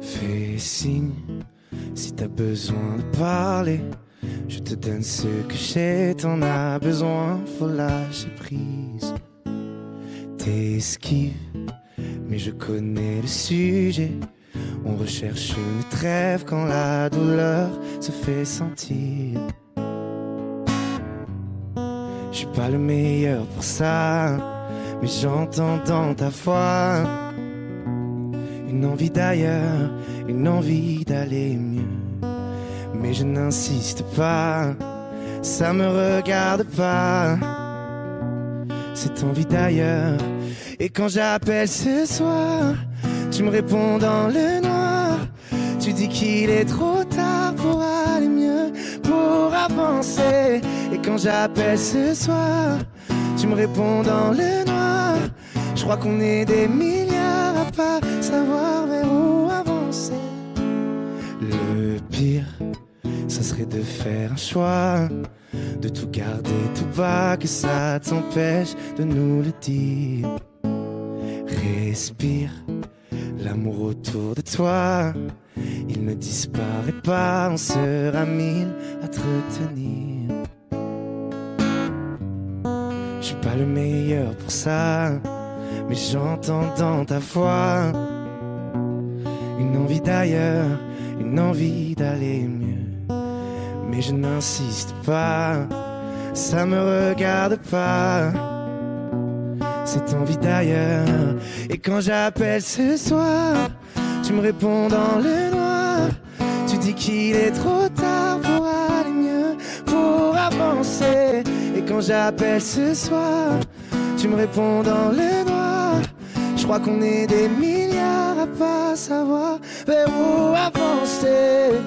Fais signe si t'as besoin de parler. Je te donne ce que j'ai, t'en as besoin, faut lâcher prise. T'esquives, mais je connais le sujet. On recherche une trêve quand la douleur se fait sentir. Je suis pas le meilleur pour ça, mais j'entends dans ta voix une envie d'ailleurs, une envie d'aller mieux. Mais je n'insiste pas, ça me regarde pas, cette envie d'ailleurs. Et quand j'appelle ce soir, tu me réponds dans le noir. Tu dis qu'il est trop tard pour aller mieux, pour avancer. Et quand j'appelle ce soir, tu me réponds dans le noir. Je crois qu'on est des milliards à pas savoir vers où avancer. Le pire, ça serait de faire un choix, de tout garder tout bas, que ça t'empêche de nous le dire. Respire, l'amour autour de toi, il ne disparaît pas, on sera mille à te retenir. Je suis pas le meilleur pour ça, mais j'entends dans ta voix une envie d'ailleurs, une envie d'aller mieux. Mais je n'insiste pas, ça me regarde pas, cette envie d'ailleurs. Et quand j'appelle ce soir, tu me réponds dans le noir. Tu dis qu'il est trop tard pour aller mieux, pour avancer. Et quand j'appelle ce soir, tu me réponds dans le noir. Je crois qu'on est des milliards à pas savoir vers où avancer.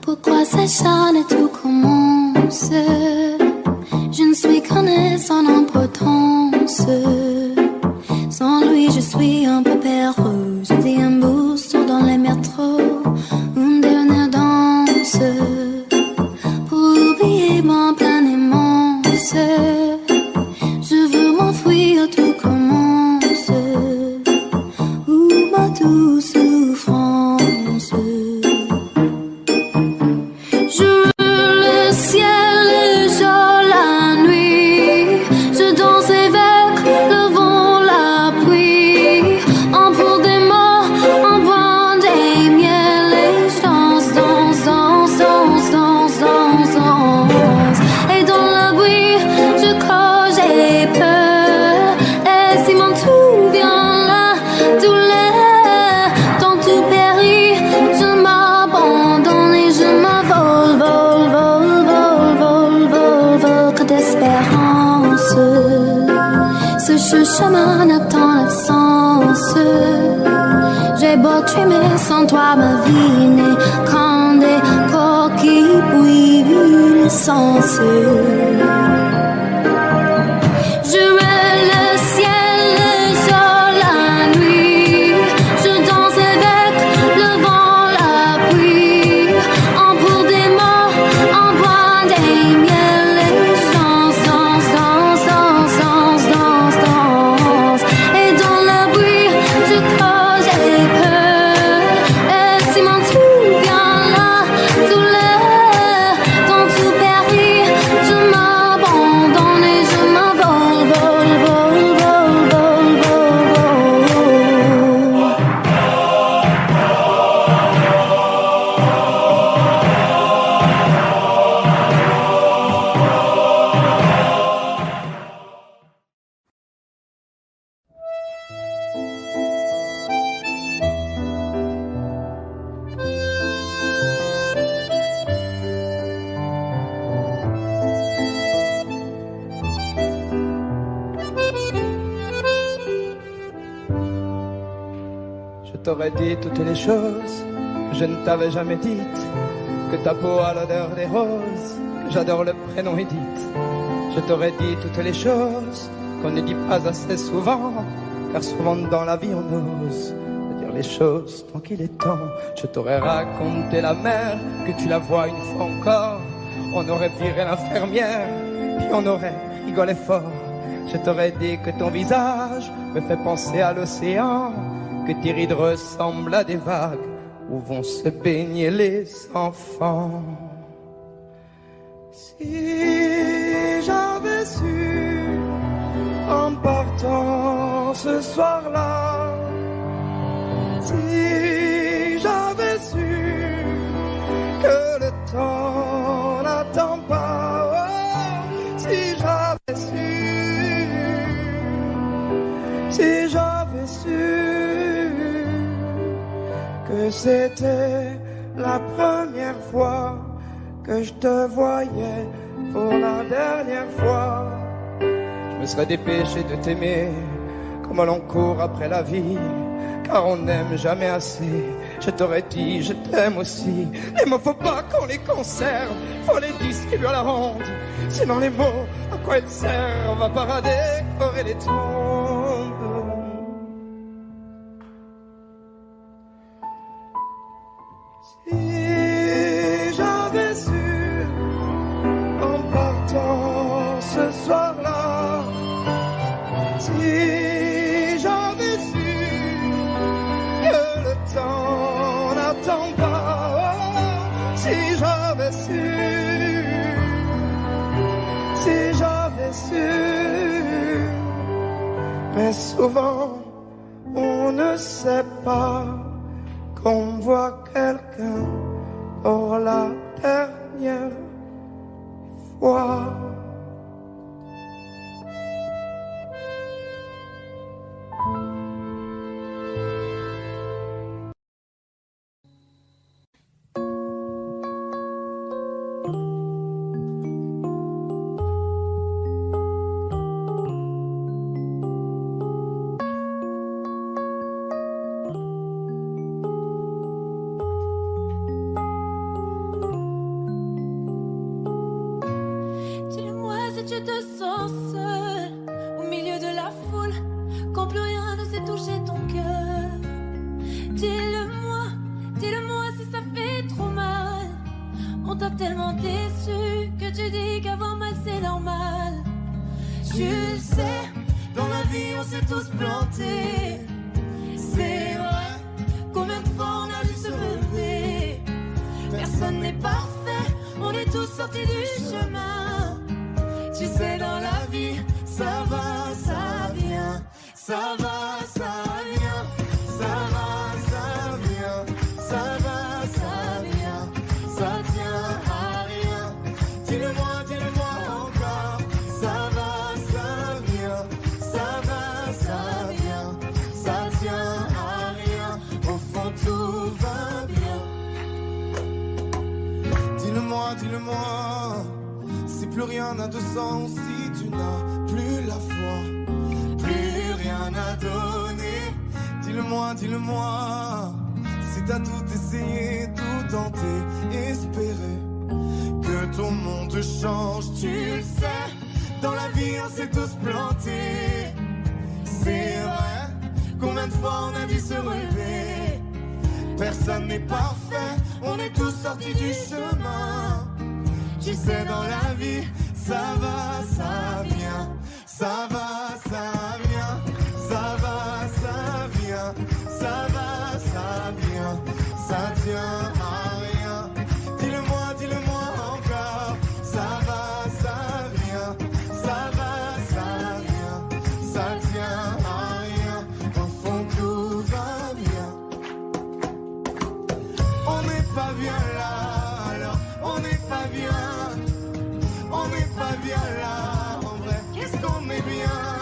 Pourquoi s'acharne tout commence? Je ne suis qu'un nez sans importance. Sans lui je suis un peu perdue. Je dis un boost dans les métros, une dernière danse pour oublier mon plein immense. Je veux m'enfuir, tout commence. Où ma douce souffrance. Ce chemin attend l'absence. J'ai beau trimer sans toi, ma vie n'est qu'un des coquilles puis l'essence. Je t'aurais dit toutes les choses que je ne t'avais jamais dites. Que ta peau a l'odeur des roses, que j'adore le prénom Edith. Je t'aurais dit toutes les choses qu'on ne dit pas assez souvent, car souvent dans la vie on ose dire les choses tant qu'il est temps. Je t'aurais raconté la mer, que tu la vois une fois encore. On aurait viré l'infirmière, puis on aurait rigolé fort. Je t'aurais dit que ton visage me fait penser à l'océan, que tes rides ressemblent à des vagues où vont se baigner les enfants. Si j'avais su en partant ce soir-là, si j'avais su que le temps n'attend pas, oh, si j'avais su que c'était la première fois que je te voyais pour la dernière fois, je me serais dépêché de t'aimer comme l'on court après la vie, car on n'aime jamais assez. Je t'aurais dit je t'aime aussi. Les mots faut pas qu'on les conserve, faut les distribuer à la ronde, sinon les mots à quoi ils servent à parader, décorer les tombes. Si j'avais su en partant ce soir-là, si j'avais su que le temps n'attend pas, oh, si j'avais su, mais souvent on ne sait pas qu'on voit quelqu'un pour la dernière fois. Dis-le-moi, si plus rien n'a de sens, si tu n'as plus la foi, plus rien à donner. Dis-le-moi, si t'as tout essayé, tout tenté, espéré que ton monde change. Tu le sais, dans la vie on s'est tous plantés. C'est vrai, combien de fois on a dû se relever. Personne n'est parfait, on est tous sortis du chemin. Tu sais, dans la vie, ça va, ça vient. Ça va, ça vient. Ça va, ça vient. Ça va, ça vient. Ça tient à rien. Dis-le-moi encore. Ça va, ça vient. Ça va, ça vient. Ça tient à rien. Au fond, tout va bien. On n'est pas bien là, alors on n'est pas bien. On n'est pas bien là, en vrai, qu'est-ce qu'on est bien.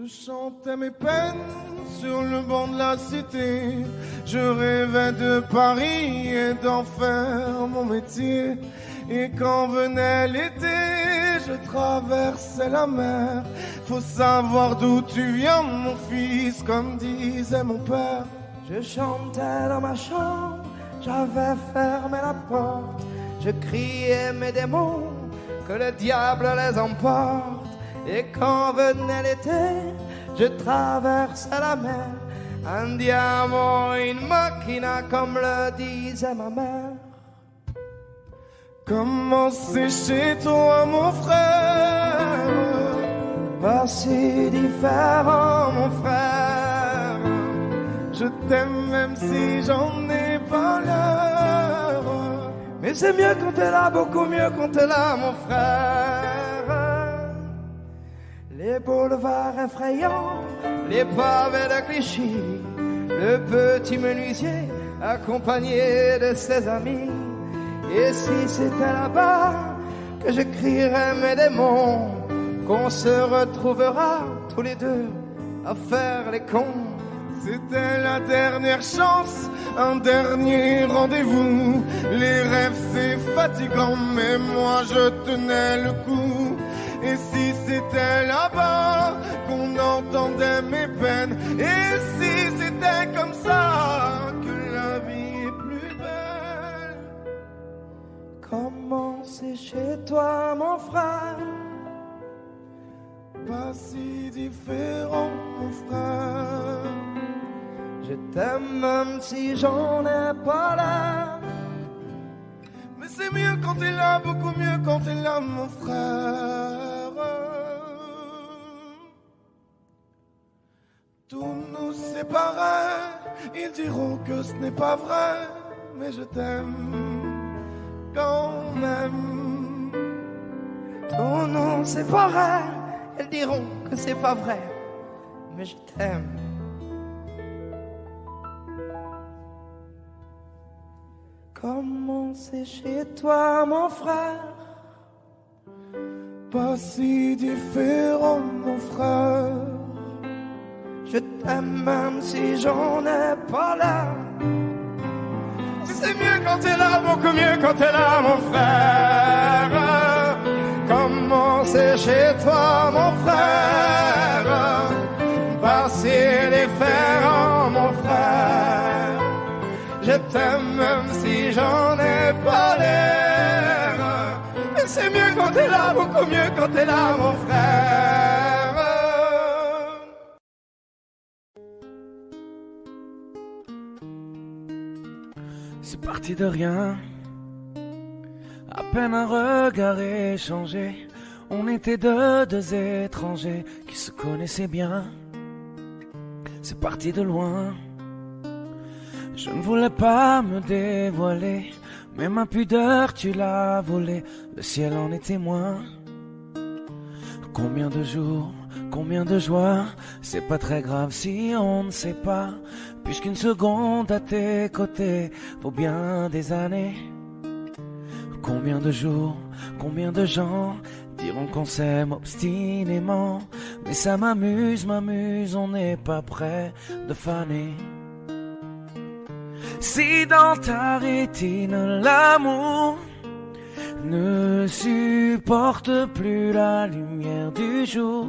Je chantais mes peines sur le banc de la cité. Je rêvais de Paris et d'en faire mon métier. Et quand venait l'été, je traversais la mer. Faut savoir d'où tu viens, mon fils, comme disait mon père. Je chantais dans ma chambre, j'avais fermé la porte. Je criais mes démons, que le diable les emporte. Et quand venait l'été, je traversais la mer. Andiamo in macchina, comme le disait ma mère. Comment c'est chez toi, mon frère? Pas si différent, mon frère. Je t'aime même si j'en ai pas l'heure. Mais c'est mieux quand t'es là, beaucoup mieux quand t'es là, mon frère. Les boulevards effrayants, les pavés de Clichy, le petit menuisier accompagné de ses amis. Et si c'était là-bas que je crierais mes démons, qu'on se retrouvera tous les deux à faire les cons. C'était la dernière chance, un dernier rendez-vous. Les rêves c'est fatigant, mais moi je tenais le coup. Et si c'était là-bas qu'on entendait mes peines, et si c'était comme ça que la vie est plus belle. Comment c'est chez toi, mon frère? Pas si différent, mon frère. Je t'aime même si j'en ai pas l'air. Mais c'est mieux quand t'es là, beaucoup mieux quand t'es là, mon frère. Tout nous séparait, ils diront que ce n'est pas vrai, mais je t'aime quand même. Tout nous séparait, ils diront que c'est pas vrai, mais je t'aime. Comment c'est chez toi, mon frère? Pas si différent, mon frère. Je t'aime même si j'en ai pas l'air. C'est mieux quand t'es là, beaucoup mieux quand t'es là, mon frère. Comment c'est chez toi, mon frère? Pas si différent, mon frère. Je t'aime même si j'en ai pas l'air. Mais c'est mieux quand t'es là, beaucoup mieux quand t'es là, mon frère. C'est parti de rien, à peine un regard échangé. On était deux étrangers qui se connaissaient bien. C'est parti de loin. Je ne voulais pas me dévoiler, mais ma pudeur tu l'as volée. Le ciel en est témoin. Combien de jours, combien de joies, c'est pas très grave si on ne sait pas, puisqu'une seconde à tes côtés vaut bien des années. Combien de jours, combien de gens diront qu'on s'aime obstinément, mais ça m'amuse, on n'est pas prêt de faner. Si dans ta rétine l'amour ne supporte plus la lumière du jour,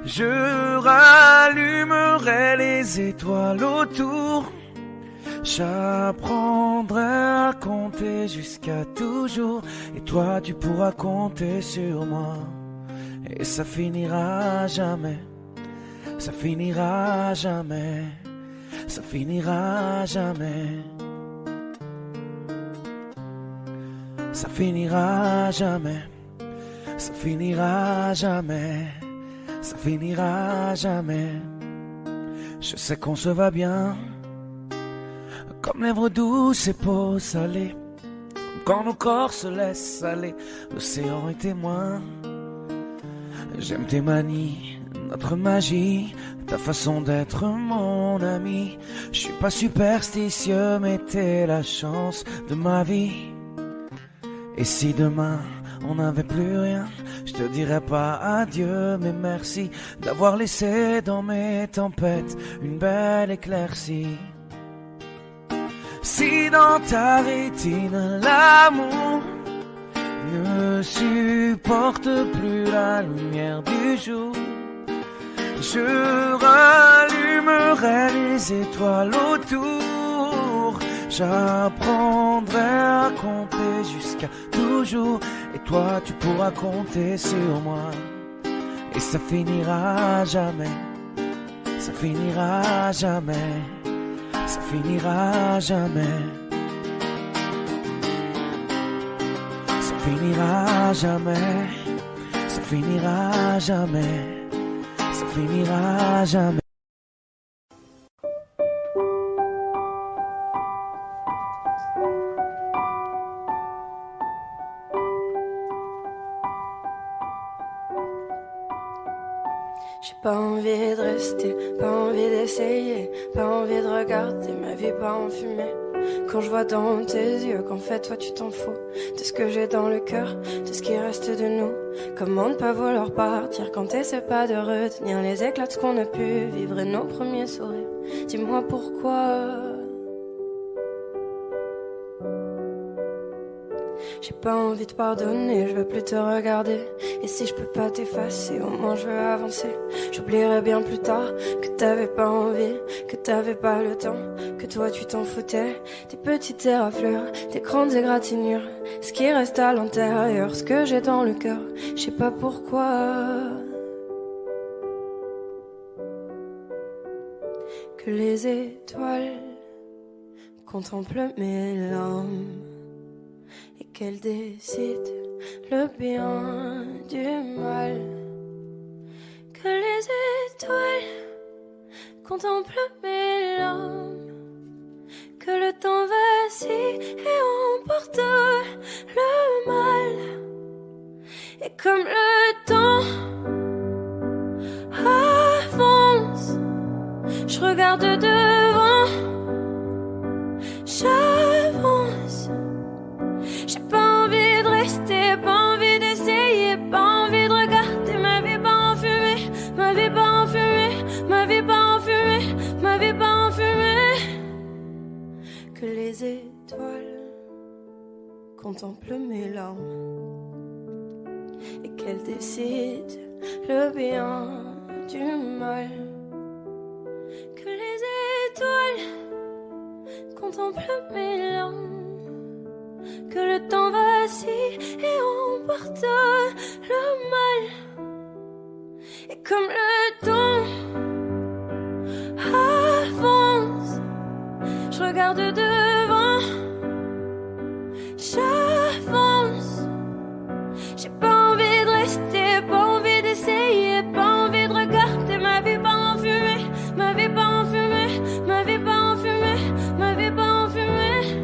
je rallumerai les étoiles autour. J'apprendrai à compter jusqu'à toujours, et toi tu pourras compter sur moi. Et ça finira jamais, ça finira jamais, ça finira jamais. Ça finira jamais, ça finira jamais, ça finira jamais. Je sais qu'on se va bien, comme lèvres douces et peau salée. Quand nos corps se laissent aller, l'océan est témoin. J'aime tes manies, notre magie, ta façon d'être mon ami. Je suis pas superstitieux, mais t'es la chance de ma vie. Et si demain on n'avait plus rien. Je te dirais pas adieu, mais merci d'avoir laissé dans mes tempêtes une belle éclaircie. Si dans ta rétine l'amour ne supporte plus la lumière du jour, je rallumerai les étoiles autour. J'apprendrai à compter jusqu'à toujours, et toi tu pourras compter sur moi. Et ça finira jamais, ça finira jamais, ça finira jamais. Ça finira jamais, ça finira jamais, ça finira jamais. J'ai pas envie de rester, pas envie d'essayer, pas envie de regarder ma vie pas en fumée. Quand je vois dans tes yeux qu'en fait toi tu t'en fous de ce que j'ai dans le cœur, de ce qui reste de nous. Comment ne pas vouloir partir quand t'essaies pas de retenir les éclats de ce qu'on a pu vivre et nos premiers sourires. Dis-moi pourquoi. J'ai pas envie de pardonner, je veux plus te regarder. Et si je peux pas t'effacer, au moins je veux avancer. J'oublierai bien plus tard que t'avais pas envie, que t'avais pas le temps, que toi tu t'en foutais. Des petites éraflures, des grandes égratignures, ce qui reste à l'intérieur, ce que j'ai dans le cœur, je sais pas pourquoi. Que les étoiles contemplent mes larmes et qu'elles décident le bien du mal. Que les étoiles contemplent mes larmes, que le temps vacille et emporte le mal. Et comme le temps avance, je regarde devant, j'avance. J'ai pas envie de rester, pas envie d'essayer, pas envie de regarder ma vie pas en fumée, ma vie pas en fumée, ma vie pas en fumée, ma vie pas en fumée. Que les étoiles contemplent mes larmes et qu'elles décident le bien du mal. Que les étoiles contemplent mes larmes, que le temps vacille et emporte le mal. Et comme le temps avance, je regarde devant, j'avance. J'ai pas envie de rester, pas envie d'essayer, pas envie de regarder ma vie pas en fumée, ma vie pas en fumée, ma vie pas en fumée, ma vie pas en fumée.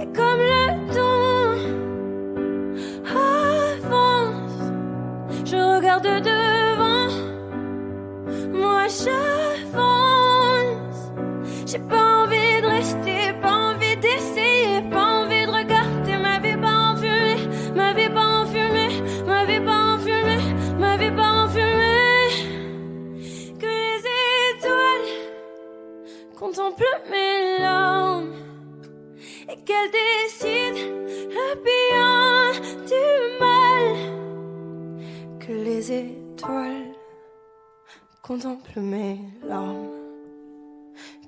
Et comme le temps avance, je regarde devant, moi j'avance. J'ai pas envie de rester, pas envie d'essayer, pas envie de regarder ma vie pas en fumée, ma vie pas en fumée, ma vie pas en fumée, ma vie pas en fumée. Que les étoiles contemplent mes larmes et qu'elles décident le bien du mal. Que les étoiles contemplent mes larmes,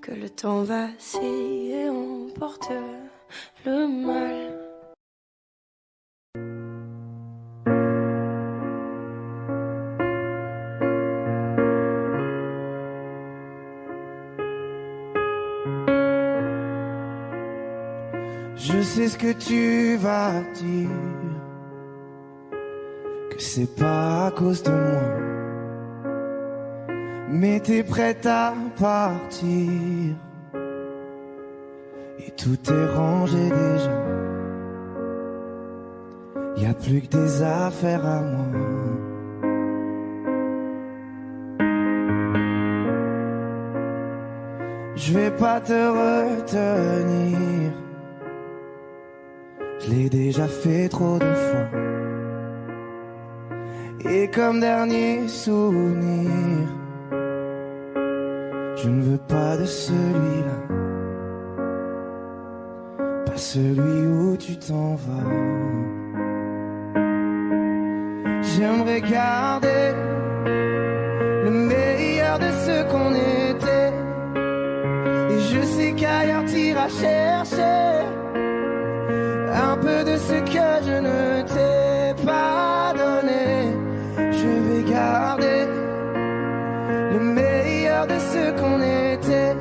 que le temps vacille et emporte le mal. Je sais ce que tu vas dire, que c'est pas à cause de moi, mais t'es prête à partir et tout est rangé déjà. Y a plus que des affaires à moi. Je vais pas te retenir, Je l'ai déjà fait trop de fois. Et comme dernier souvenir, je ne veux pas de celui-là, pas celui où tu t'en vas. J'aimerais garder le meilleur de ce qu'on était. Et je sais qu'ailleurs t'iras chercher un peu de ce que je ne t'ai pas donné. Je vais garder le meilleur de ce qu'on était.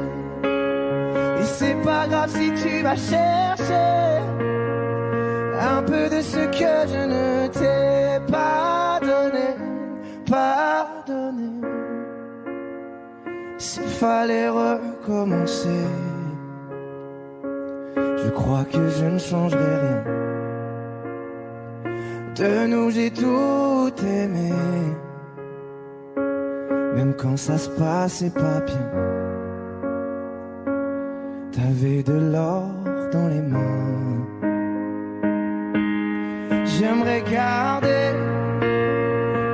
Et c'est pas grave si tu vas chercher un peu de ce que je ne t'ai pas donné, pas donné. S'il fallait recommencer, je crois que je ne changerai rien. De nous j'ai tout aimé, même quand ça se passait pas bien. T'avais de l'or dans les mains. J'aimerais garder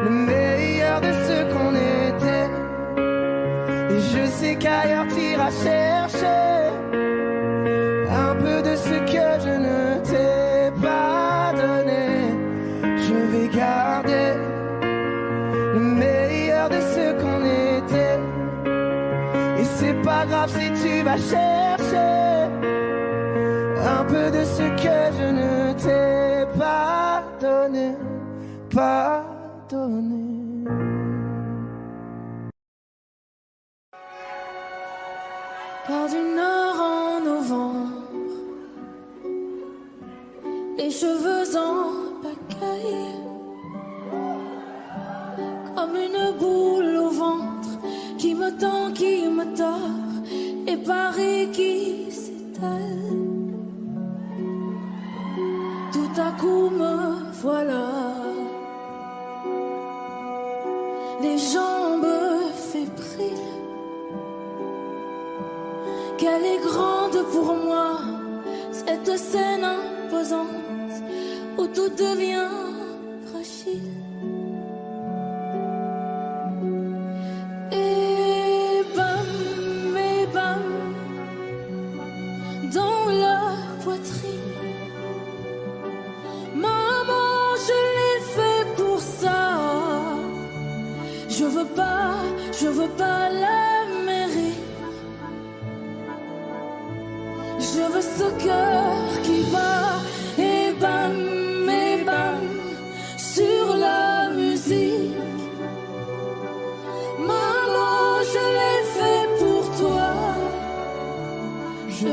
le meilleur de ce qu'on était. Et je sais qu'ailleurs t'iras chercher un peu de ce que je ne t'ai pas donné. Je vais garder le meilleur de ce qu'on était. Et c'est pas grave si tu vas chercher un peu de ce que je ne t'ai pas donné, pas donné. Lors d'une heure en novembre, les cheveux en pagaille, comme une boule au ventre qui me tend, qui me tord, et Paris qui s'étale. Tout à coup me voilà, les jambes fébriles. Qu'elle est grande pour moi, cette scène imposante où tout devient fragile. Et bam, dans la poitrine. Maman, je l'ai fait pour ça. Je veux pas la mairie. Je veux ce cœur qui bat et bam, sur la musique. Maman, je l'ai fait pour toi. Je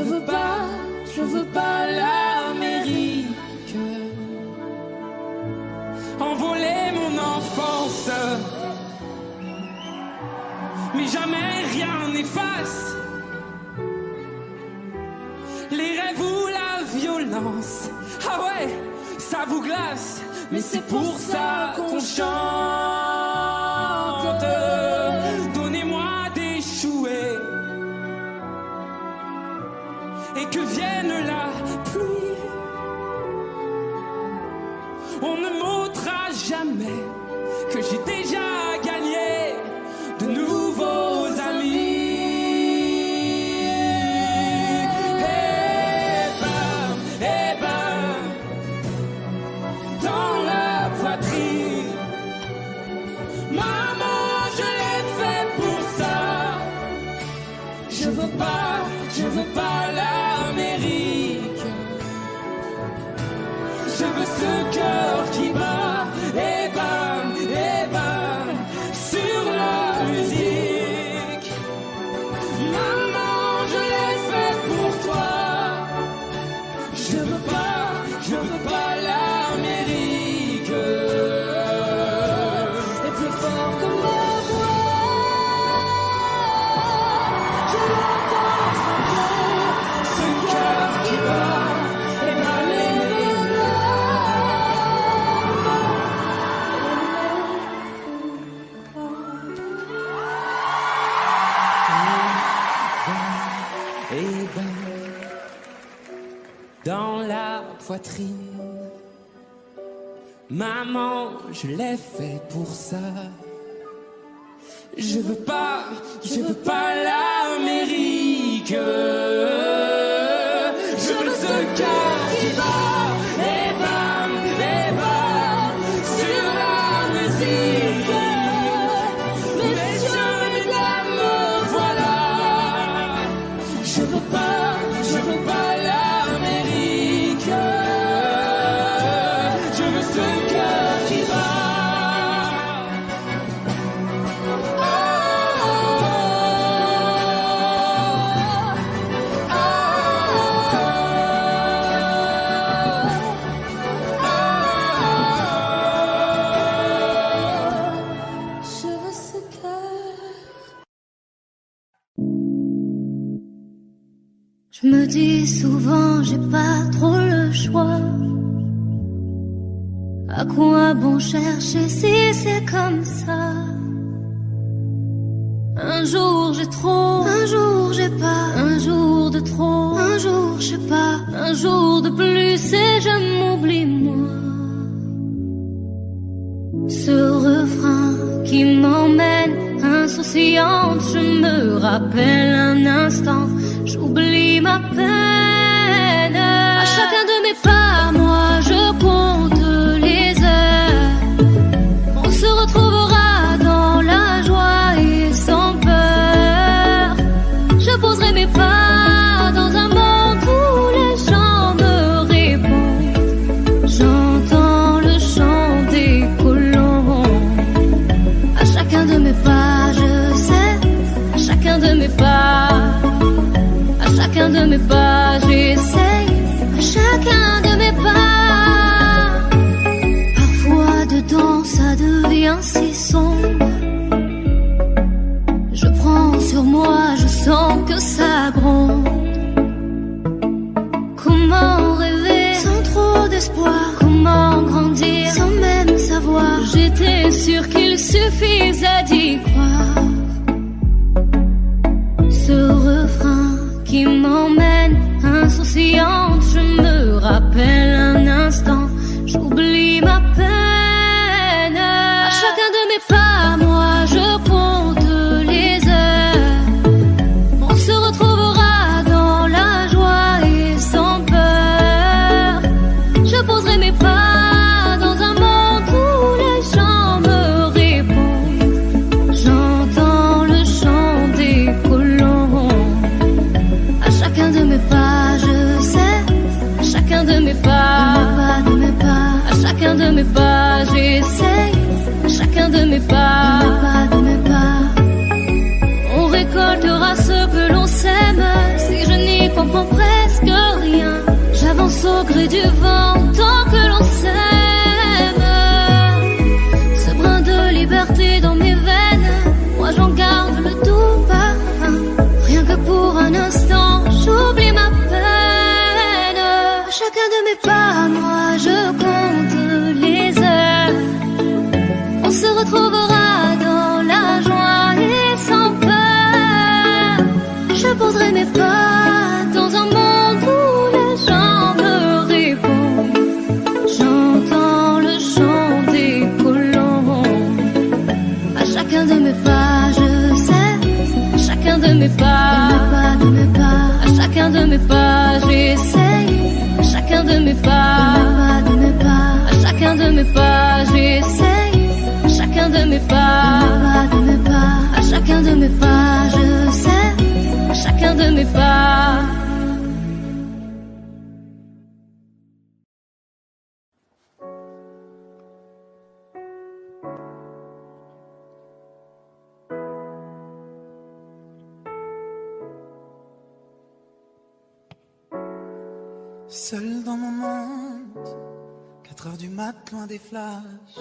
veux pas l'Amérique. Envoler mon enfance, mais jamais rien n'efface les rêves ou la violence. Ah ouais, ça vous glace, mais c'est pour ça qu'on chante. Donnez-moi d'échouer et que vienne la pluie. On ne m'ôtera jamais que j'ai déjà gagné de nouveaux amis. Je veux pas l'Amérique. Je veux ce cœur qui bat et bam, sur la musique. Maman, je l'ai fait pour toi. Je veux pas l'Amérique. Et plus fort que ma voix, je l'entends frapper. Maman, je l'ai fait pour ça. Je veux pas l'Amérique. Je veux ce cœur qui bat, et bam, sur la musique. Messieurs, mesdames, voilà. Je veux pas l'Amérique. Je veux ce cœur qui bat. Je me dis souvent j'ai pas trop le choix. À quoi bon chercher si c'est comme ça? Un jour j'ai trop, un jour j'ai pas, un jour de trop, un jour je sais pas, un jour de plus et je m'oublie moi. Ce refrain qui m'emmène insouciante, je me rappelle un instant, j'oublie ma peine. À chacun de mes pas, moi je compte les heures. On se retrouvera dans la joie et sans peur. Je poserai mes pas dans un monde où les gens me répondent. J'entends le chant des colons. À chacun de mes pas, je sais, à chacun de mes pas. À chacun de mes pas, j'essaye, à chacun de mes pas. Parfois dedans ça devient si sombre. Je prends sur moi, je sens que ça gronde. Comment rêver sans trop d'espoir? Comment grandir sans même savoir? J'étais sûre qu'il suffisait d'y croire. Ce refrain qui m'emmène insouciante, je me rappelle un instant, j'oublie ma peine. À chacun de mes pas, moi je compte les heures. On se retrouvera dans la joie et sans peur. Je poserai mes pas dans un monde où les gens me répondent. J'entends le chant des colons. À chacun de mes pas, je sais, à chacun de mes pas, de mes pas, à chacun de mes pas, j'essaye, à chacun de mes pas, de mes pas. On récoltera ce que l'on sème, si je n'y comprends presque rien. J'avance au gré du vent tant que l'on s'aime. Ce brin de liberté dans mes veines, moi j'en garde le doux parfum. Rien que pour un instant, j'oublie ma peine. À chacun de mes pas, moi je compte les heures. On se retrouvera dans la joie et sans peur. Je poserai mes pas dans un monde où les gens me répondent. J'entends le chant des colons. À chacun de mes pas, je sais, à chacun de mes pas, de mes pas, à chacun de mes pas, j'essaye, à chacun de mes pas, de mes pas, à chacun de mes pas, j'essaye, à chacun de mes pas, de mes pas, à chacun de mes pas, je sais, à chacun de mes pas. Seul dans mon monde, 4 heures du mat, loin des flashs,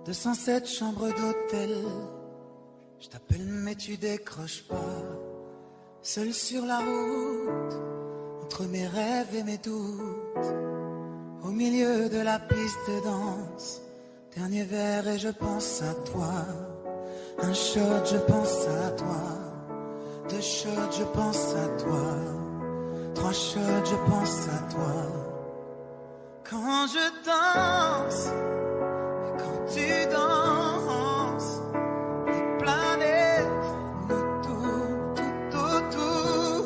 207 chambres d'hôtel. Je t'appelle mais tu décroches pas. Seul sur la route, entre mes rêves et mes doutes, au milieu de la piste de danse. Dernier verre et je pense à toi. Un shot, je pense à toi. 2 shots, je pense à toi. 3 shots, je pense à toi. Quand je danse, quand tu danses, les planètes nous tournent tout autour.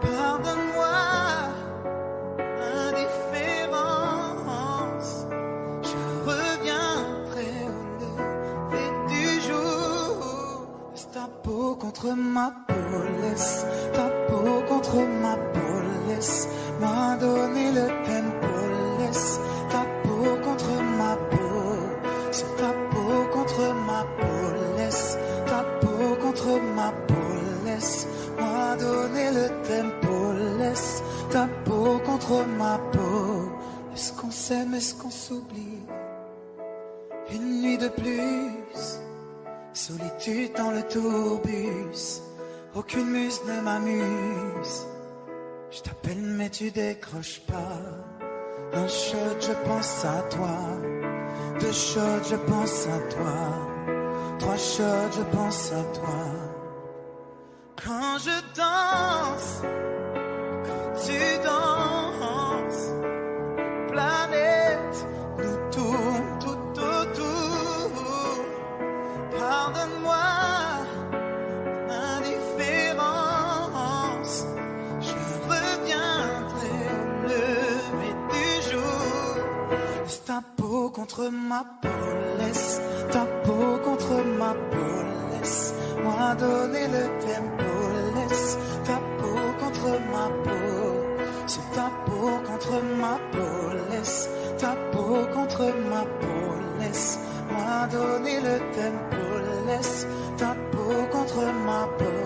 Pardonne-moi, indifférence, je reviendrai au lever du jour. Laisse ta peau contre ma peau, laisse ta peau contre ma peau, laisse-moi donner le tempo, laisse ta peau contre ma peau, c'est ta peau contre ma peau, laisse ta peau contre ma peau, laisse-moi donner le tempo, laisse ta peau contre ma peau. Est-ce qu'on s'aime, est-ce qu'on s'oublie? Une nuit de plus, solitude dans le tourbus, aucune muse ne m'amuse. Je t'appelle mais tu décroches pas. Un shot je pense à toi, 2 shots je pense à toi, 3 shots je pense à toi. Quand je danse, quand tu danses, planète nous tourne tout autour. Pardonne-moi, ta peau contre ma peau, laisse ta peau contre ma peau, laisse-moi donner le tempo, laisse ta peau contre ma peau, c'est ta peau contre ma peau, laisse ta peau contre ma peau, laisse-moi donner le tempo, laisse ta peau contre ma peau.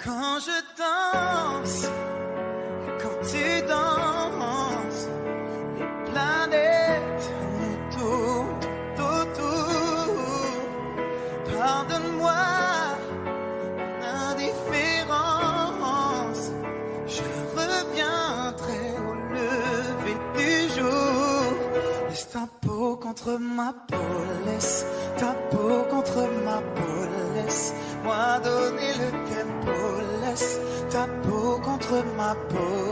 Quand je danse, quand tu danses, les planètes nous tournent autour. Pardonne-moi, indifférence, je reviendrai au lever du jour. Laisse ta peau contre ma peau, laisse ta peau contre ma peau, laisse-moi donner le tempo, laisse ta peau contre ma peau,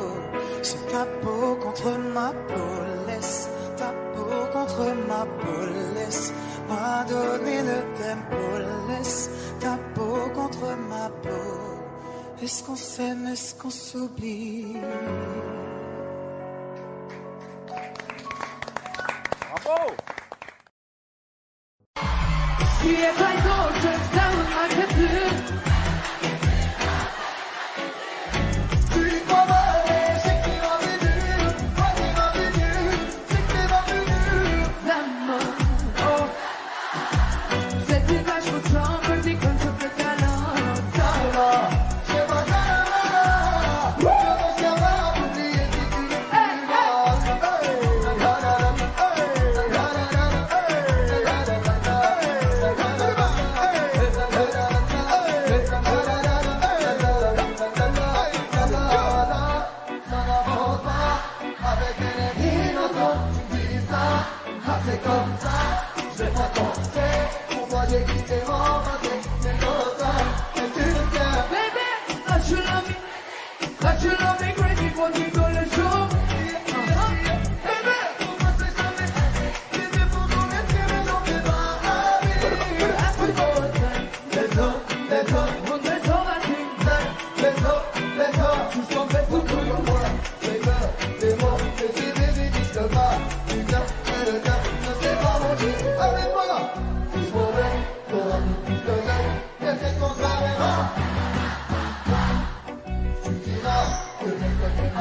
c'est ta peau contre ma peau, laisse ta peau contre ma peau, laisse-moi donner le tempo, laisse ta peau contre ma peau. Est-ce qu'on s'aime, est-ce qu'on s'oublie? Bravo!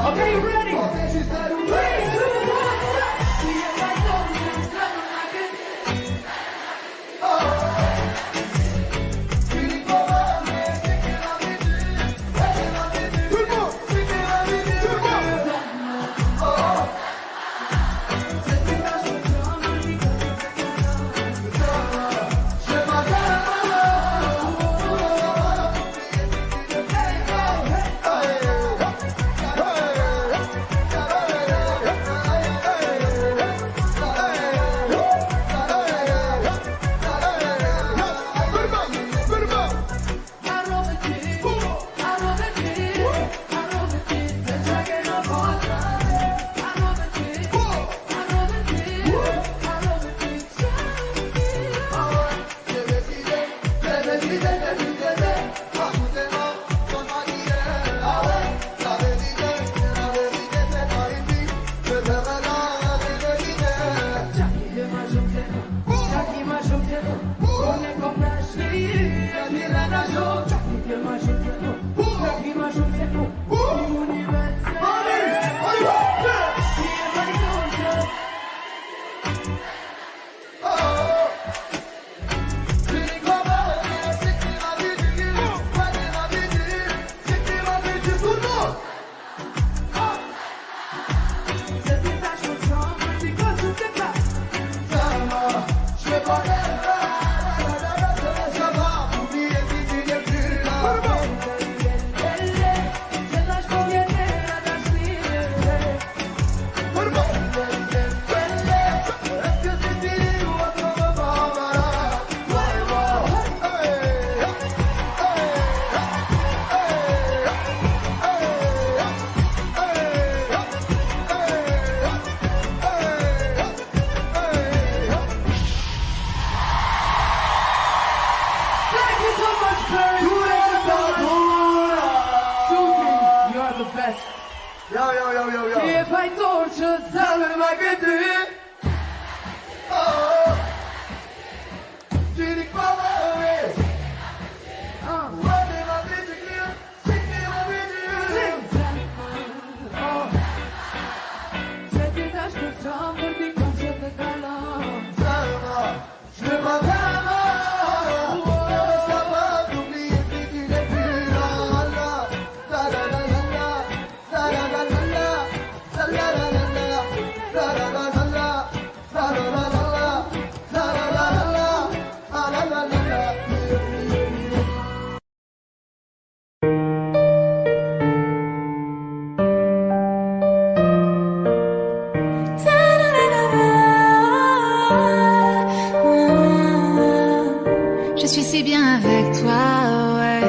Okay, my torture, tell me my good. Oh, tu dis quoi, ouais? Je suis si bien avec toi, ouais.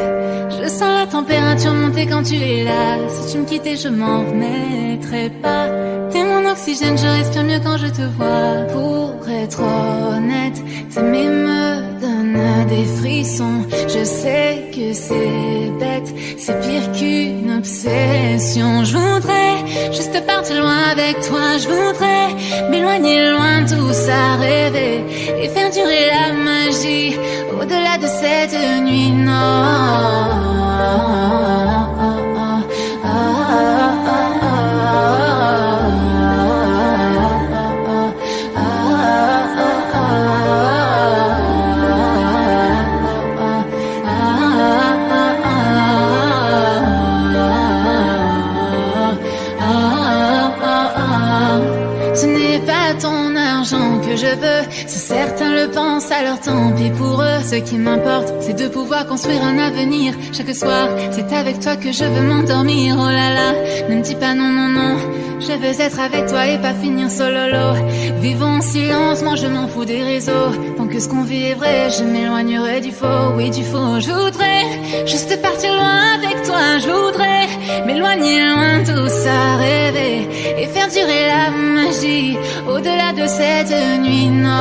Je sens la température monter quand tu es là. Si tu me quittais, je m'en remettrais pas. T'es mon oxygène, je respire mieux quand je te vois. Pour être honnête, t'aimer me donne des frissons. Je sais que c'est bête, c'est pire qu'une obsession. Je voudrais juste partir loin avec toi. Je voudrais m'éloigner loin de tout ça, rêver et faire durer la magie au-delà de cette nuit. Non. Ce n'est pas ton argent que je veux, si certains le pensent, alors tant pis pour eux. Ce qui m'importe, c'est de pouvoir construire un avenir. Chaque soir, c'est avec toi que je veux m'endormir. Oh là là, ne me dis pas non, non, non. Je veux être avec toi et pas finir sololo. Vivons en silence, moi je m'en fous des réseaux. Tant que ce qu'on vit est vrai, je m'éloignerai du faux, oui du faux. Je voudrais juste partir loin avec toi. Je voudrais m'éloigner loin de tout ça, rêver et faire durer la magie au-delà de cette nuit. Non.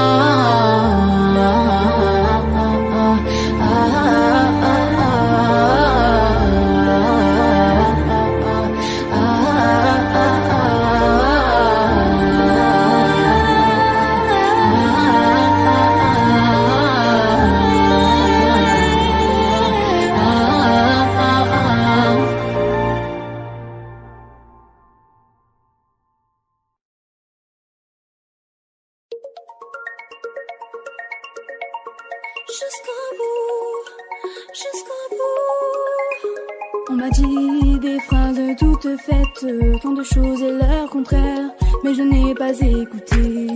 Jusqu'au bout, jusqu'au bout. On m'a dit des phrases toutes faites, tant de choses et leur contraire, mais je n'ai pas écouté.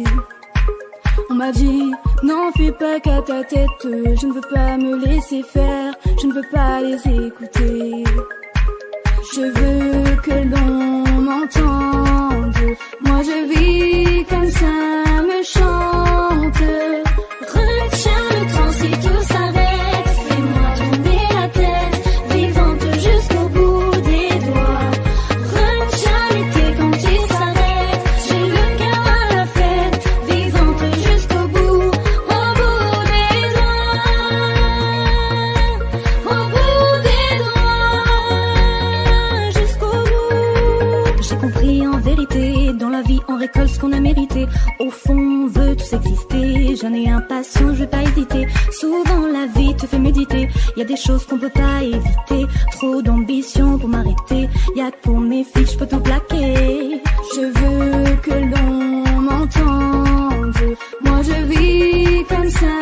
On m'a dit, n'en fais pas qu'à ta tête, je ne veux pas me laisser faire, je ne veux pas les écouter. Je veux que l'on m'entende, moi je vis comme ça me chante. Retiens le temps si tout s'arrête, fais-moi tourner la tête, vivante jusqu'au bout des doigts. Retiens l'été quand il s'arrête, j'ai le cœur à la fête, vivante jusqu'au bout des doigts. Au bout des doigts, jusqu'au bout. J'ai compris en vérité, dans la vie on récolte ce qu'on a mérité. Au fond on veut tous exister, j'en ai impatient, je vais pas hésiter. Souvent la vie te fait méditer, y a des choses qu'on peut pas éviter. Trop d'ambition pour m'arrêter, y'a que pour mes filles je peux tout plaquer. Je veux que l'on m'entende, moi je vis comme ça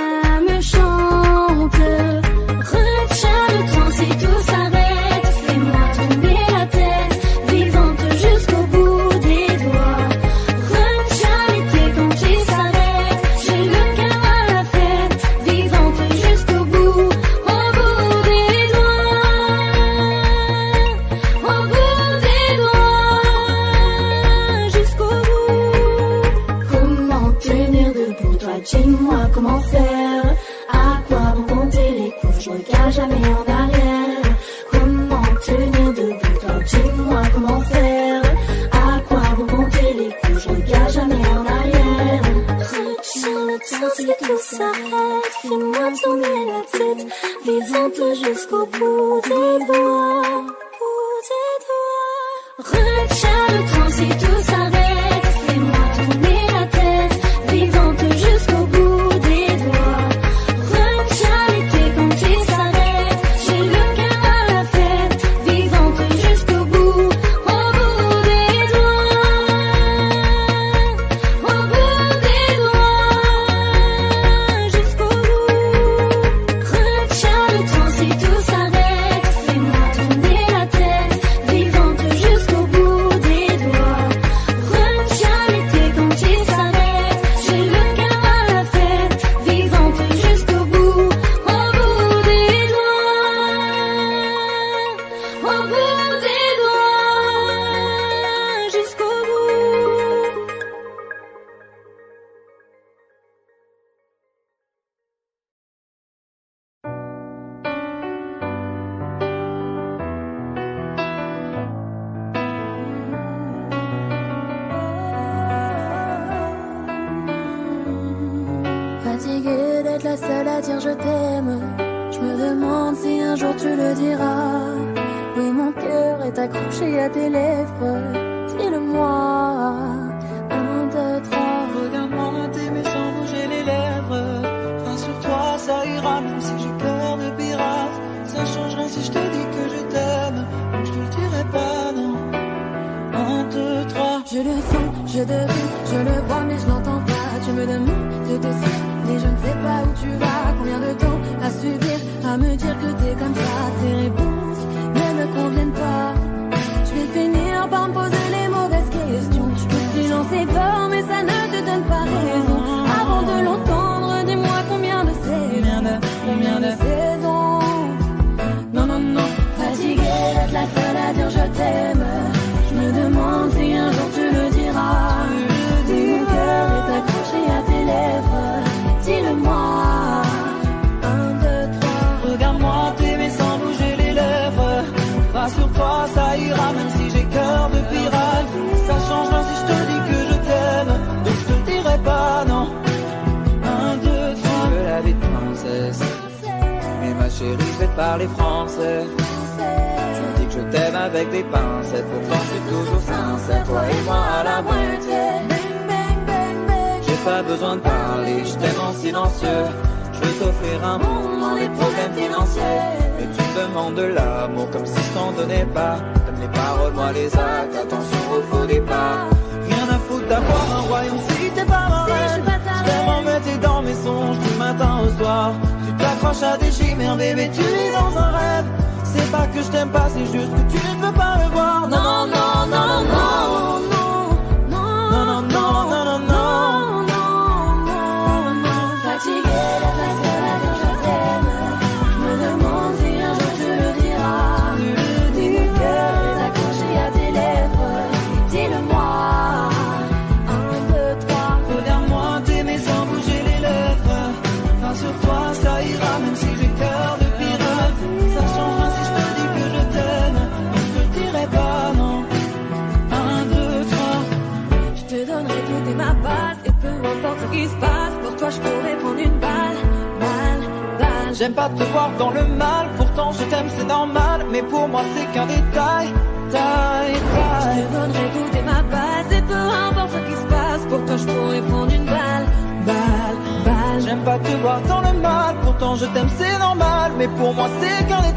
me chante. Retiens le temps si tout s'arrête, fais-moi tourner la tête, vivante jusqu'au bout des doigts. Retiens l'été quand il s'arrête, j'ai le cœur à la fête, vivante jusqu'au bout des doigts. Au bout des doigts, jusqu'au bout. Comment tenir debout, toi dis-moi comment faire. À quoi vont compter les coups, je regarde jamais en arrière. Comment tenir debout, toi dis-moi comment faire. À quoi vont compter les coups, je regarde jamais en arrière. Retiens le temps si tout s'arrête, fais-moi tourner la tête, vivante jusqu'au bout des doigts. Retiens le temps si tout s'arrête. au bout des doigts, jusqu'au bout. Fatiguée d'être la seule à dire je t'aime, je me demande si un jour tu le diras. Oui, mon cœur est accroché à tes lèvres, dis-le-moi. 1, 2, 3. Regarde-moi t'aimer sans bouger les lèvres. Rassure-toi, ça ira même si j'ai cœur de pirate. Ça changera si je te dis que je t'aime, donc je te le dirai pas, non. 1, 2, 3. Je le sens, je devine, je le vois mais je l'entends pas. Tu me demandes de te suivre, mais je ne sais pas où tu vas. Combien de temps à subir, à me dire que t'es comme ça. Tes réponses ne me conviennent pas. Je vais finir par me poser les mauvaises questions. Le silence est fort mais ça ne te donne pas raison. Avant de l'entendre, dis-moi combien de saisons. Combien de saisons. Non, non, non. Fatiguée d'être la seule à dire je t'aime, je me demande si un jour tu le diras. Si mon cœur est accroché à tes lèvres, dis-le-moi. 1, 2, 3. Regarde-moi t'aimer sans bouger les lèvres. Rassure-toi, ça ira même si j'ai cœur de pirate. Ça changera si je te dis que je t'aime, donc je te le dirai pas, non. 1, 2, 3. Je veux la vie de princesse, mais ma chérie je vais te parler français. Tu me dis que je t'aime avec des pincettes, pourtant je suis toujours sincère. Toi et moi à la moitié. J'ai pas besoin de parler, je t'aime en silencieux. Je veux t'offrir un monde dans les problèmes financiers. Mais tu me demandes de l'amour comme si je t'en donnais pas. T'aimes les paroles, moi les actes, attention au faux départ. Rien à foutre d'avoir un royaume si t'es pas ma reine. Je t'aime en mettre dans mes songes du matin au soir. Tu t'accroches à des chimères, bébé, tu vis dans un rêve. C'est pas que je t'aime pas, c'est juste que tu ne veux pas le voir. Non, non, non, non, non, non, non, non, non, non, non, non. Fatiguée d'être la seule à dire je t'aime, je me demande si un jour tu le diras. Si mon cœur est accroché à tes lèvres, dis-le-moi. 1, 2, 3. Regarde-moi t'aimer sans bouger les lèvres. Rassure-toi, ça ira même si j'ai cœur de pirate. Ça changera si je te dis que je t'aime, donc je te dirai pas, non. 1, 2, 3. Je te donnerai tout et ma base, et peu importe ce qui se passe, pour toi je pourrais prendre une balle, balle, balle. J'aime pas te voir dans le mal, pourtant je t'aime c'est normal. Mais pour moi c'est qu'un détail, taille, taille. Je te donnerai tout et ma base, et peu importe ce qui se passe, pour toi je pourrais prendre une balle, balle, balle. J'aime pas te voir dans le mal, pourtant je t'aime c'est normal. Mais pour moi c'est qu'un détail.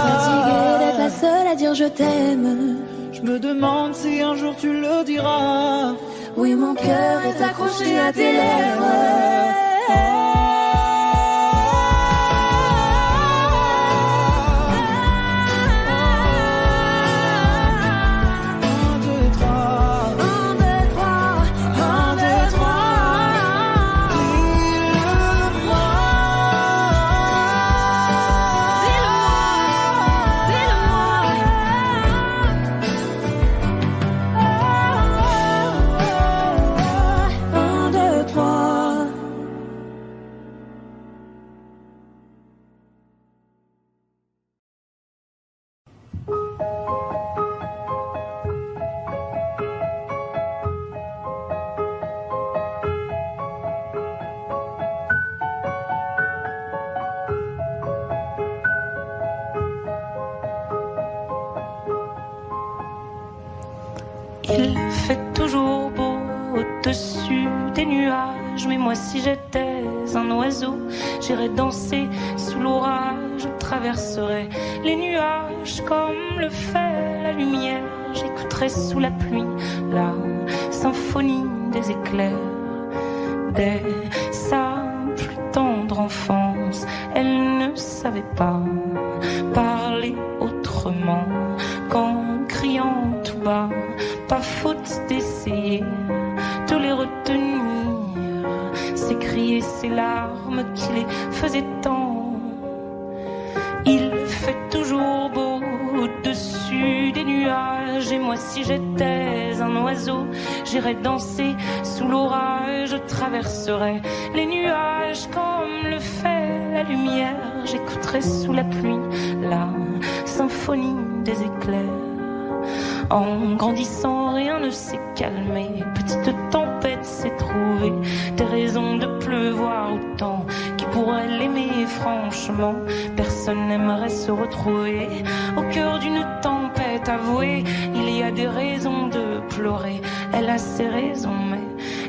Fatiguée d'être la seule à dire je t'aime, je me demande si un jour tu le diras. oui mon cœur est accroché à tes lèvres. Il fait toujours beau au-dessus des nuages, mais moi si j'étais un oiseau, j'irais danser sous l'orage, je traverserais les nuages comme le fait la lumière, j'écouterais sous la pluie la symphonie des éclairs. Dès sa plus tendre enfance, elle ne savait pas parler autrement qu'en criant tout bas. Pas faute d'essayer de les retenir, s'écrier ces larmes qui les faisaient tant. Il fait toujours beau moi si j'étais un oiseau, j'irais danser sous l'orage, je traverserais les nuages comme le fait la lumière, j'écouterais sous la pluie la symphonie des éclairs. En grandissant, rien ne s'est calmé. Petite tempête s'est trouvée, des raisons de pleuvoir autant. Qui pourrait l'aimer franchement? Personne n'aimerait se retrouver au cœur d'une tempête avouée. Il y a des raisons de pleurer, elle a ses raisons, mais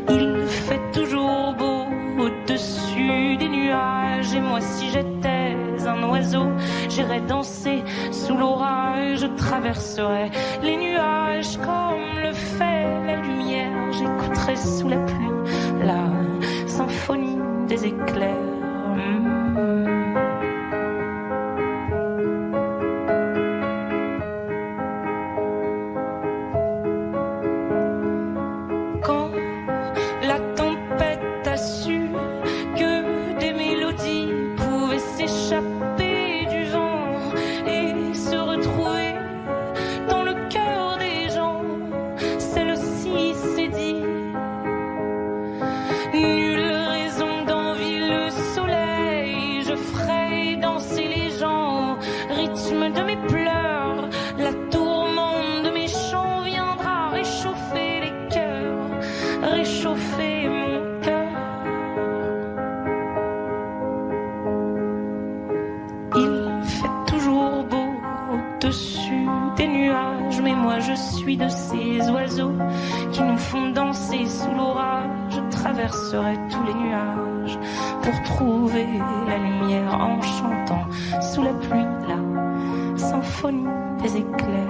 il fait toujours beau au-dessus des nuages. Et moi si j'étais un oiseau, j'irais danser sous l'orage, je traverserais les nuages comme le fait la lumière, j'écouterais sous la pluie la symphonie des éclairs. Quand la tempête a su que des mélodies pouvaient s'échapper du vent et se retrouver dans le cœur des gens, celle-ci s'est dit: nulle raison d'envier le soleil, je ferai danser les gens au rythme de mes pleurs, la tourmente de mes chants viendra réchauffer les cœurs, réchauffer mon cœur. Il fait toujours beau au-dessus des nuages, mais moi je suis de ces oiseaux qui nous font danser sous l'orage. Je traverserai tous les nuages pour trouver la lumière en chantant sous la pluie la symphonie des éclairs.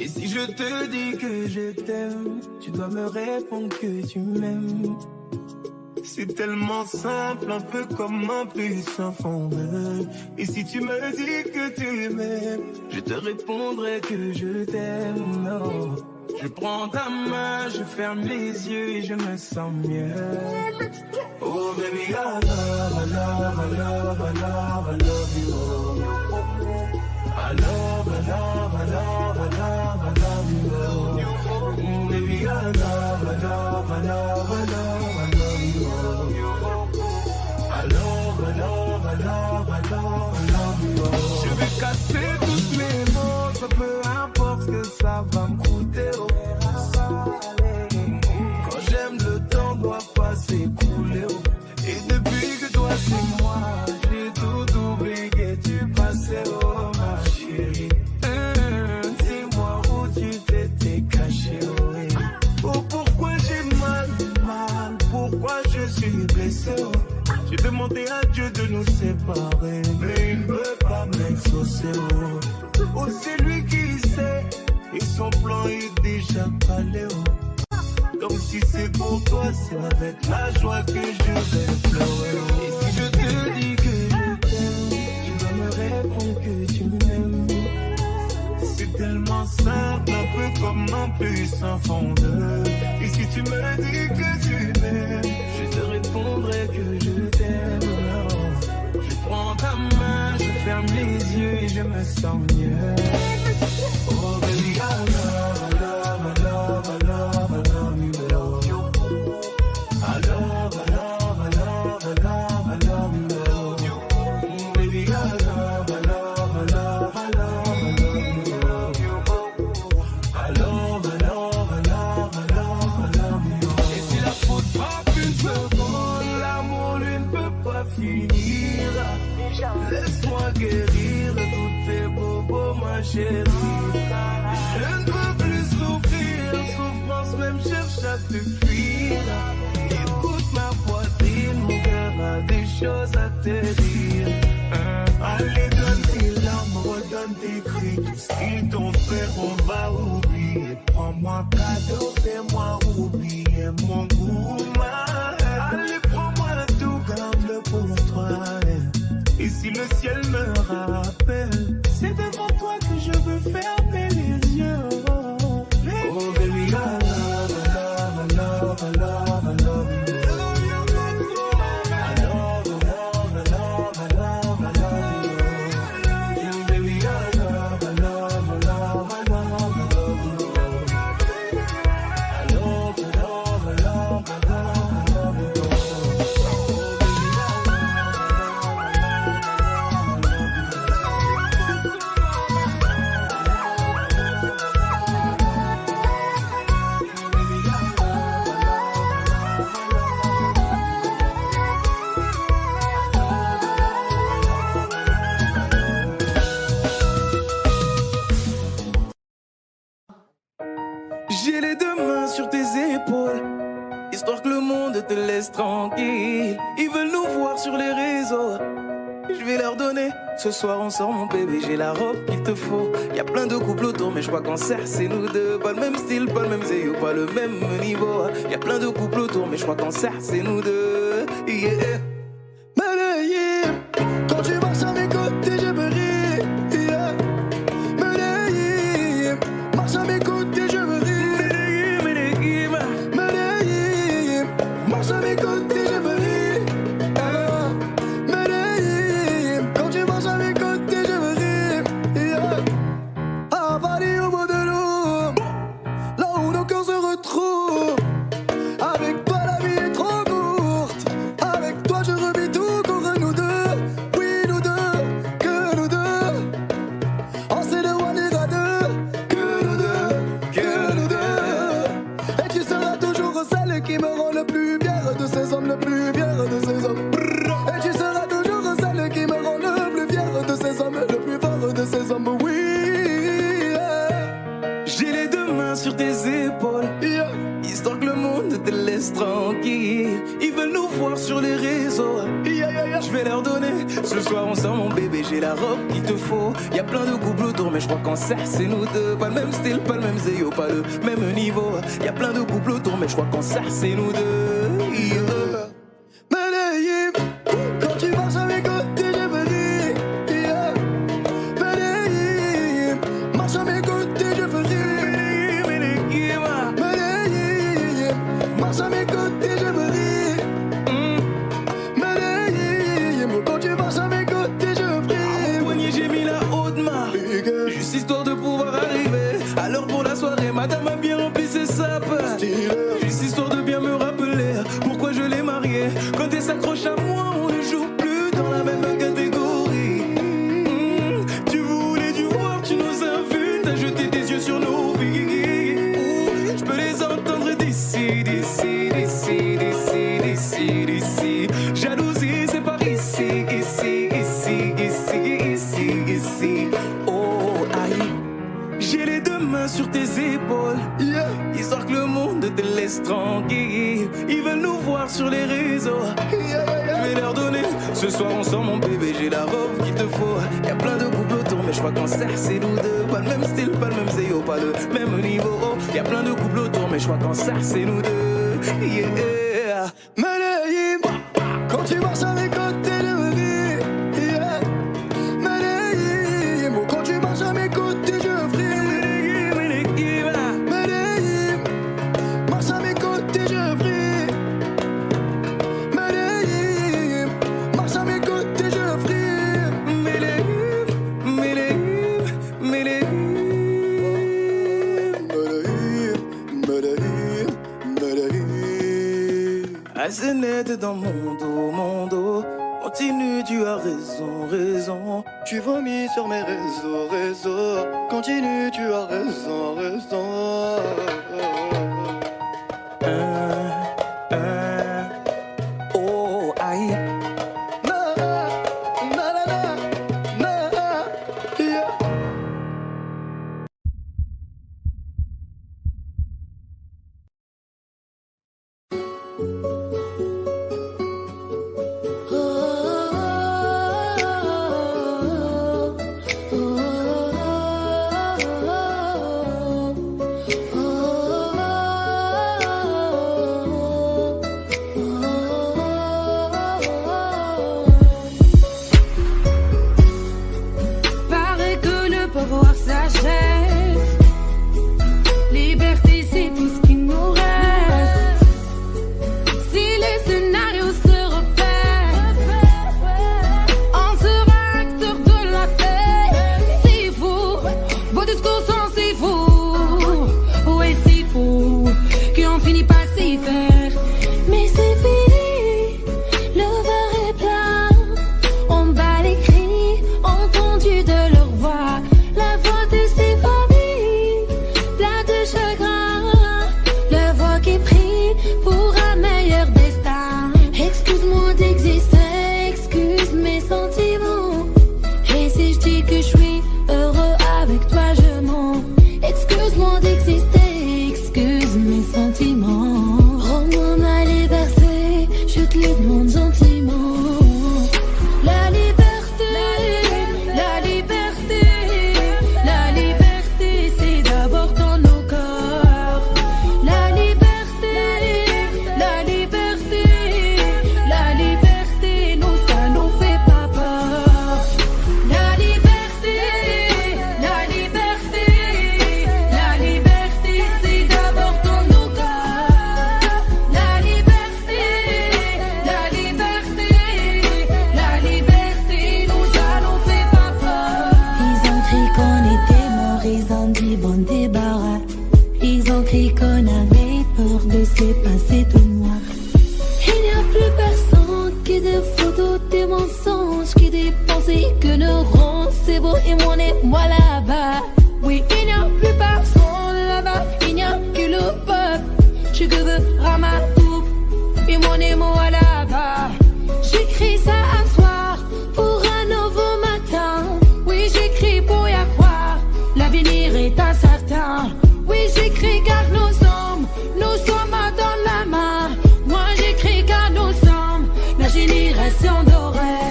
Et si je te dis que je t'aime, tu dois me répondre que tu m'aimes. C'est tellement simple, un peu comme un puissant fondeur. Et si tu me dis que tu m'aimes, je te répondrai que je t'aime. Non. Je prends ta main, je ferme les yeux et je me sens mieux. Oh baby, I love, I love, I love, I love, I love you. I love, I love, I love, I love, I love you. Oh baby, I love, I love, I love, I love, I love you. I love, I love, I love, I love, I love you. Je vais casser toutes mes mots, peu importe ce que ça va me coûter. Oh. Quand j'aime, le temps doit pas s'écouler. Oh. Et depuis que toi c'est moi, j'ai tout oublié du passé. Oh ma chérie, dis-moi où tu t'étais caché. Oh pourquoi j'ai mal, pourquoi je suis blessé. Oh. J'ai demandé à Dieu de nous séparer, mais il ne veut pas m'exaucer. Oh, oh c'est lui qui sait, et son plan est déjà calé. Oh. Donc si c'est pour toi, c'est avec la joie que je vais pleurer. Oh. Et si je te dis que je t'aime, tu dois me répondre que tu m'aimes. C'est tellement simple, un peu comme un puissant fondeur. Et si tu me dis que tu m'aimes, je te répondrai que je t'aime. Je prends ta main, je ferme les yeux et je me sens mieux. Oh baby, I love, I love, I love, I love, I love you. I love, I love, I love, I love, I love you. Oh baby, I love, I love, I love, I love, I love you. I love, I love, I love, I love, I love you. Et si la faute frappe une seconde, l'amour lui ne peut pas finir. Laisse-moi guérir tous tes bobos, ma chérie. Je ne peux plus souffrir, souffrance même cherche à te fuir. Écoute ma poitrine, mon cœur a des choses à te dire. Allez, donne tes larmes, redonne tes cris. Ce qu'ils t'ont fait, on va oublier. Prends-moi cadeau, fais-moi oublier mon goût. Allez, prends-moi tout, garde-le pour toi. Et si le ciel me rappelle, c'est devant toi que je veux fermer les deux mains sur tes épaules, histoire que le monde te laisse tranquille. Ils veulent nous voir sur les réseaux, je vais leur donner. Ce soir on sort mon bébé, j'ai la robe qu'il te faut. Y'a plein de couples autour mais je crois qu'en serre c'est nous deux. Pas le même style, pas le même zéyo, pas le même niveau. Y'a plein de couples autour mais je crois qu'en serre c'est nous deux. Yeah. Medellín, quand tu marches à mes côtés je me ris. Yeah. Medellín, marche à mes côtés je me ris. Medellín, Medellín, marche à mes côtés je me ris. Medellín, quand tu marches à mes côtés je me ris. Yeah. À Paris au bout de l'eau, là où nos cœurs se retrouvent. Avec toi la vie est trop courte. Avec toi je revis tout contre nous deux. Oui nous deux, que nous deux. On sait de one ira deux. Que nous deux, que nous deux. Et tu seras toujours celle qui me rend le plus fier de ces hommes, le plus fier de ces hommes. Et tu seras toujours celle qui me rend le plus fier de ces hommes, le plus fort de ces hommes. Oui, yeah. j'ai les deux mains sur tes épaules, Yeah. histoire que le monde te laisse tranquille. Ils veulent nous voir sur les réseaux, Yeah, yeah, yeah. je vais leur donner. Ce soir on sort mon bébé, j'ai la robe qu'il te faut. Y'a plein de couples autour mais je crois qu'en serre c'est nous deux. Pas le même style, pas le même zéyo, pas le même niveau. Y'a plein de couples autour mais je crois qu'en serre c'est nous deux. Yeah. Medellín, quand tu marches à mes côtés je me ris. Yeah. Medellín, marche à mes côtés je me ris. Medellín, marche à mes côtés je me ris. Medellín, quand tu marches à mes côtés je me Au ris. poignet j'ai mis la haute main, juste histoire de pouvoir arriver à l'heure pour la soirée. Madame a bien rempli ses sapes, juste histoire de bien me rappeler pourquoi je l'ai mariée. Quand elle s'accroche à moi, on ne joue plus dans la même catégorie. Tu voulais du voir, tu nous as vus, t'as jeté tes yeux sur nos vies. Je peux les entendre d'ici, d'ici, d'ici, d'ici, d'ici, d'ici. Jalousie, c'est par ici, ici, ici, ici, ici, ici. Oh, aïe. J'ai les deux mains sur tes épaules, Yeah. histoire que le monde te laisse tranquille. Ils veulent nous voir sur les réseaux, Yeah, yeah, yeah. je vais leur donner. Ce soir on sort mon bébé, j'ai la robe qu'il te faut. Y'a plein de couples autour mais je crois qu'en serre c'est nous deux. Pas le même style, pas le même zéyo, pas le même niveau. Y'a plein de couples autour mais je crois qu'en serre c'est nous deux. Yeah. Medellín, quand tu marches à mes côtés je me ris. Yeah. Medellín, quand tu marches à mes côtés je fris. Medellín, marche à mes côtés je prie. Medellín, marche à mes côtés je prie. Medellín, Medellín, Medellín. Medellín, Medellín. Assez net dans mon dos. Continue, tu as raison, raison. Tu vomis sur mes réseaux. Continue, tu as raison, raison. Oh, aïe. Na, na, na, na, na, yeah. Oh, cru qu'on avait peur de se passer de moi. Il n'y a plus personne qui des photos, des mensonges, qui des pensées que nous rend. C'est beau et moi là-bas. Oui, il n'y a plus personne là-bas. Il n'y a que le peuple. Je veux Ramadoub et moi là-bas. J'écris ça un soir pour un nouveau matin. Oui, j'écris pour y croire. L'avenir est incertain. Oui, j'écris car nous sommes dans la main. Moi, j'écris car nous sommes la génération dorée.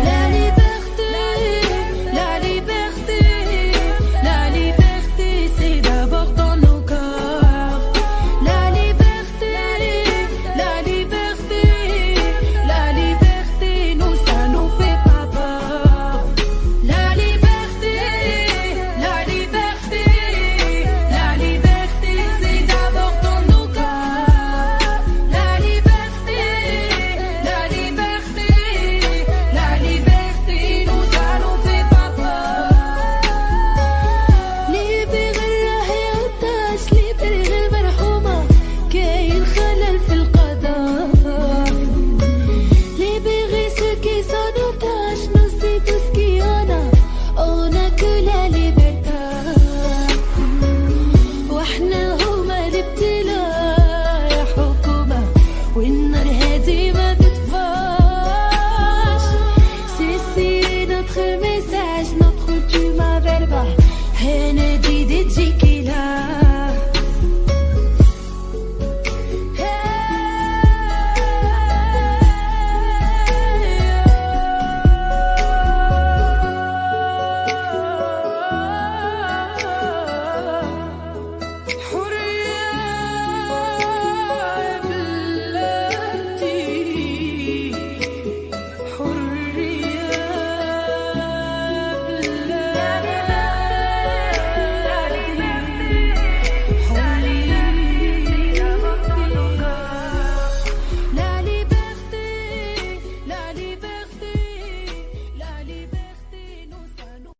La liberté, la liberté, la liberté, c'est d'abord dans nos corps. La liberté, la liberté, la liberté, nous ça nous fait pas peur. La liberté, la liberté, la liberté, c'est d'abord dans nos corps. La liberté, la liberté, la liberté, nous ça nous fait pas peur. Libérer la هيعطاش libérer المرحومة كاين خلل في القضاء. Libérer ceux qui sont otages, nous c'est tout ce qu'il y en a. On a que la liberté. واحنا هما الابتلاء يا حكومة والنار هادي ما تطفاش. C'est notre message, notre ultima verba. Hennedy de Jikila. La liberté, la liberté, la liberté, nous allons.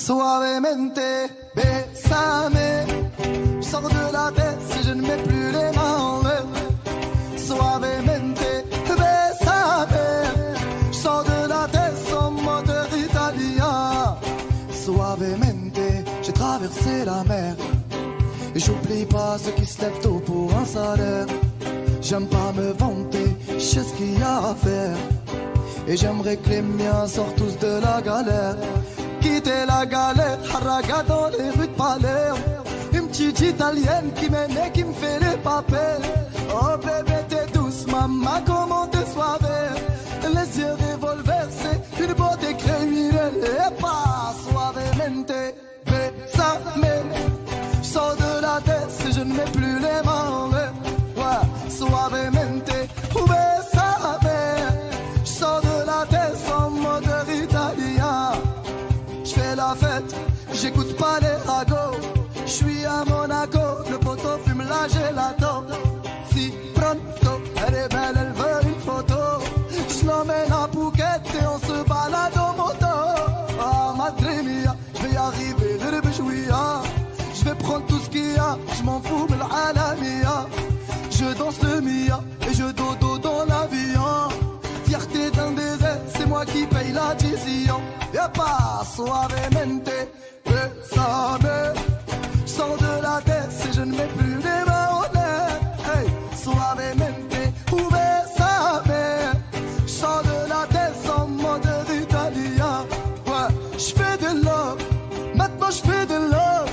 Suavemente, bésame. Je sors de la tête si je ne mets plus les mains en l'air. Suavemente, bésame. Je sors de la tête sans moteur italien. Suavemente, j'ai traversé la mer. Et j'oublie pas ceux qui se lèvent tôt pour un salaire. J'aime pas me vanter, je sais ce qu'il y a à faire. Et j'aimerais que les miens sortent tous de la galère. Quitter la galère, haraga dans les rues de Palerme. Une petite italienne qui m'aime et qui me fait les papels. Oh bébé t'es douce, maman comment t'es soivée. Les yeux revolver, c'est une beauté criminelle. Et pas suavemente, bésame. Je sors de la tête si je ne mets plus les mains en l'air. Ouais, suavemente, bésame. Je sors de la tête sans moteur italien. J'fais la fête, j'écoute pas les ragots. J'suis à Monaco, le poteau fume la gelato. Si pronto, elle est belle, elle veut une photo. J'l'emmène à Phuket et on se balade en moto. Ah madre mia, j'vais y arriver, le bjouia. J'vais prendre tout ce qu'il y a, j'm'en fous de l'alamia. Je danse le mia et je dodo dans l'avion. Fierté d'un désert, c'est moi qui paye l'addition. Y'a pas suavemente, bésame. Je sors de la tête si je ne mets plus les mains en l'air. Hey, suavemente, bésame. Je sors de la tête sans moteur italien. Ouais, j'fais de love, maintenant j'fais de love.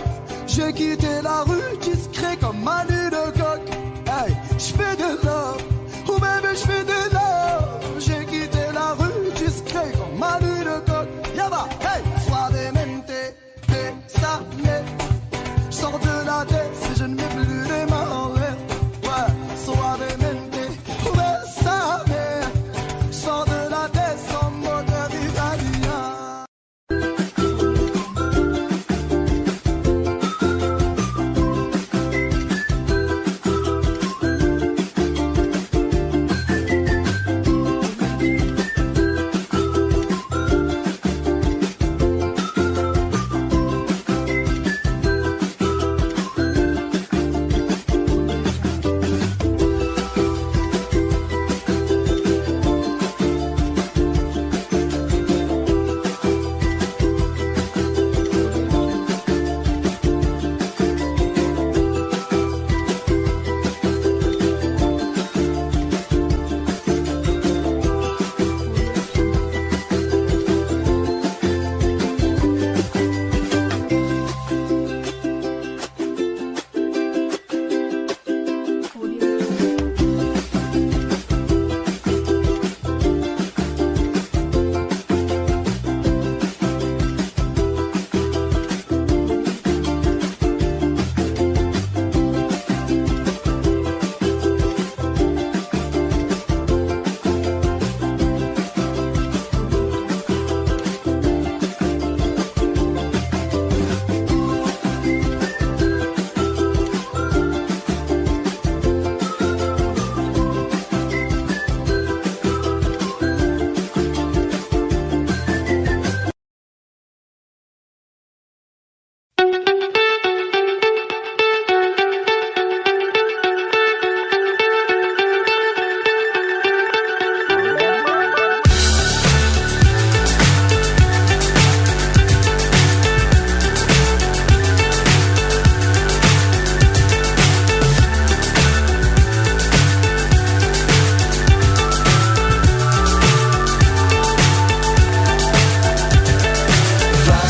J'ai quitté la rue discret comme Manu de coq. Hey, j'fais de love, oh bébé j'fais de love. J'ai quitté la rue discret comme Manu de coq. Yaba, hey, suavemente, bésame.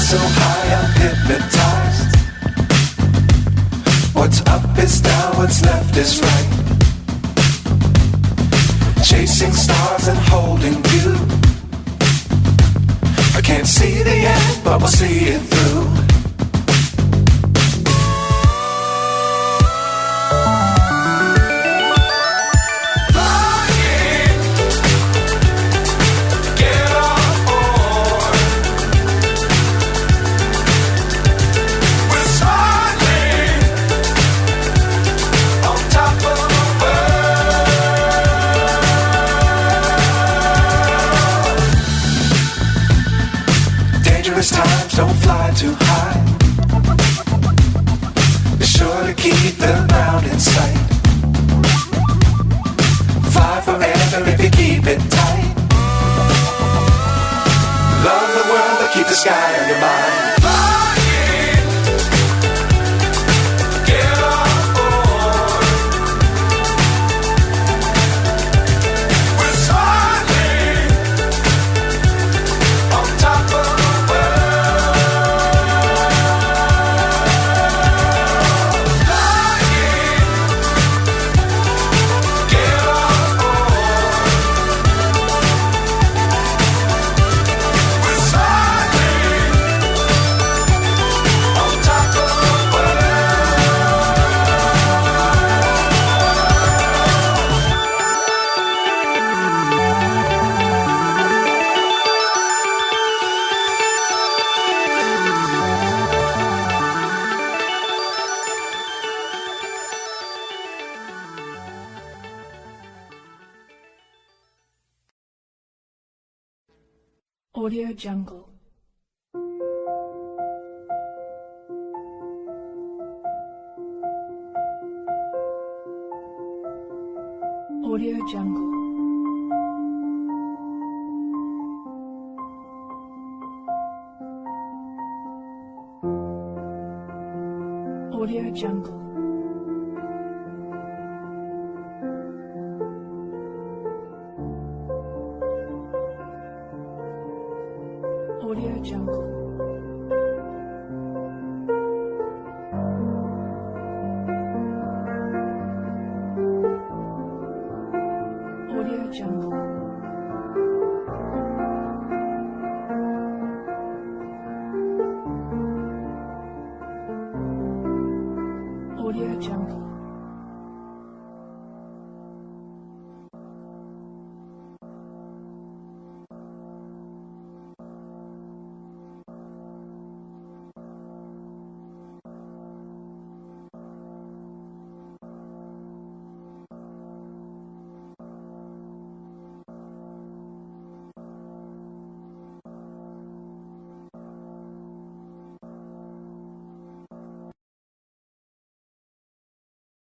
so high I'm hypnotized. What's up is down, what's left is right. Chasing stars and holding you. I can't see the end, but we'll see it through. Times don't fly too high. Be sure to keep the ground in sight. Fly forever if you keep it tight. Love the world but keep the sky on your mind. Audio Jungle. Audio Jungle. Audio Jungle. Audio Jungle.